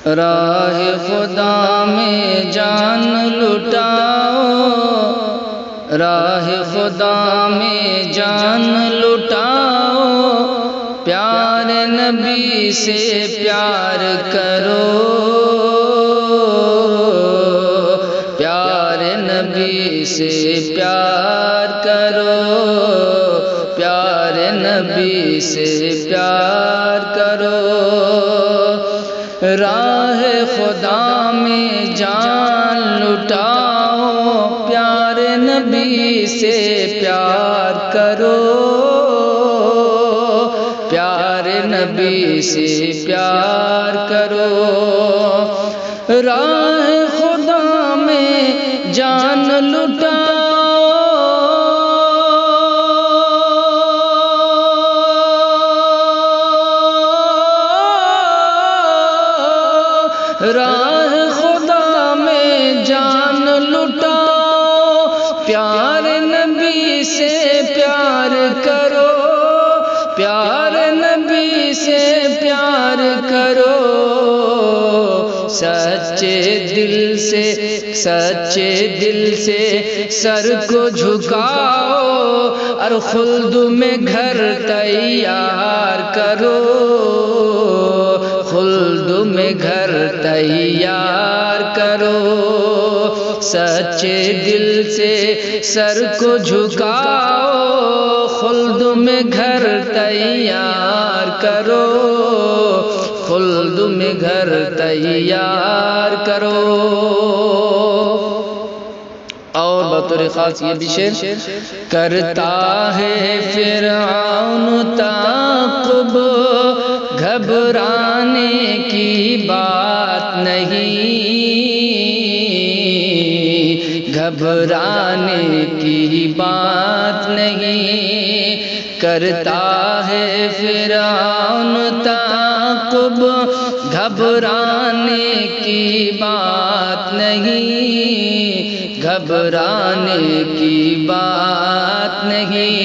راہ خدا میں جان لٹاؤ، راہ خدا میں جان لٹاؤ، پیار نبی سے پیار کرو، پیار نبی سے پیار کرو، پیار نبی سے پیار کرو، راہ خدا میں جان لٹاؤ، پیار نبی سے پیار کرو، پیار نبی سے پیار کرو، راہ خدا میں جان لٹاؤ، راہ خدا میں جان لٹاؤ، پیار نبی سے پیار کرو، پیار نبی سے پیار کرو، سچے دل سے سچے دل سے سر کو جھکاؤ، اور خلد میں گھر تیار کرو، خلد میں گھر تیار کرو، سچے دل سے سر کو جھکاؤ، خلد میں گھر تیار کرو، خلد میں گھر تیار کرو۔ اور بطور خاص یہ بھی شعر کرتا ہے فرعون تعقب، گھبرانے کی بات نہیں، گھبرانے کی بات نہیں، کرتا ہے فرعون تعقب، گھبرانے کی بات نہیں، گھبرانے کی بات نہیں،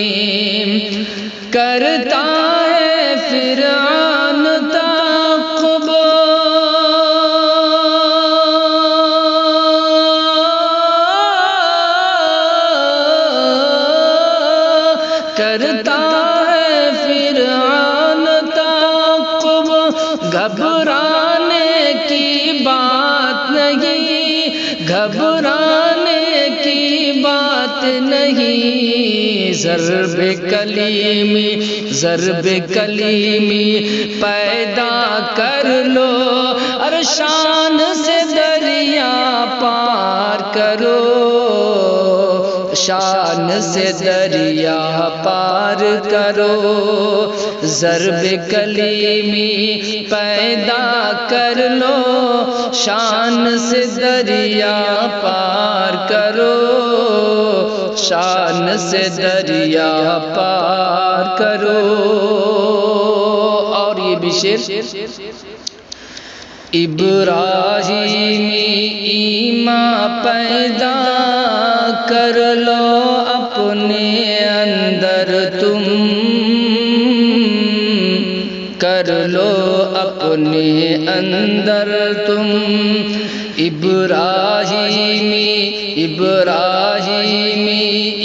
کرتا ہے فرعون تعقب، کرتا ہے فرعون تعقب، گھبرانے کی بات نہیں، گھبرانے کی بات نہیں، ضرب کلیمی ضرب کلیمی پیدا کر لو، اور شان سے دریا پار کرو، شان سے دریا پار کرو، ضرب کلیمی پیدا کر لو، شان سے دریا پار کرو، شان سے دریا پار کرو۔ اور یہ بھی شعر ابراہیمی ایمان پیدا کر لو اپنے اندر تم، کر لو اپنے اندر تم، ابراہیمی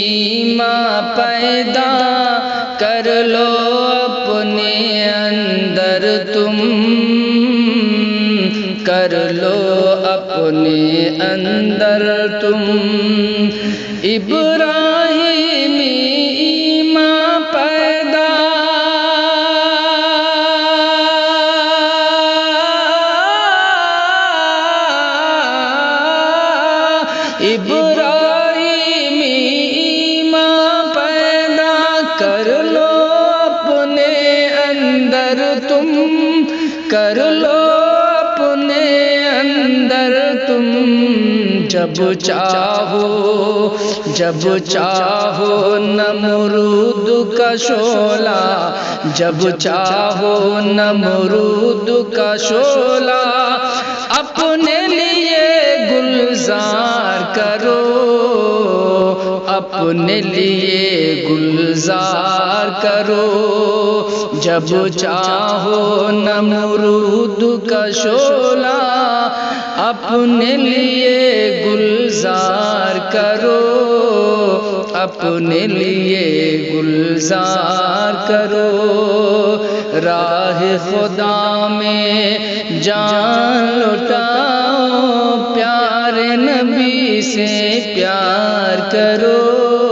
ایمان پیدا کر لو اپنے اندر تم، کر لو اپنے اندر تم، ابراہیمی ایمان پیدا، ابراہیمی ایمان پیدا کر لو اپنے اندر تم، کر لو اپنے اندر تم، جب چاہو نمرود کا شعلہ، جب چاہو نمرود کا شعلہ اپنے لیے گلزار کرو، اپنے لیے گلزار کرو، جب چاہو نمرود کا شعلہ اپنے لیے گلزار کرو، اپنے لیے گلزار کرو، راہ خدا میں جان لٹاؤ، پیارے نبی سے پیار کرو۔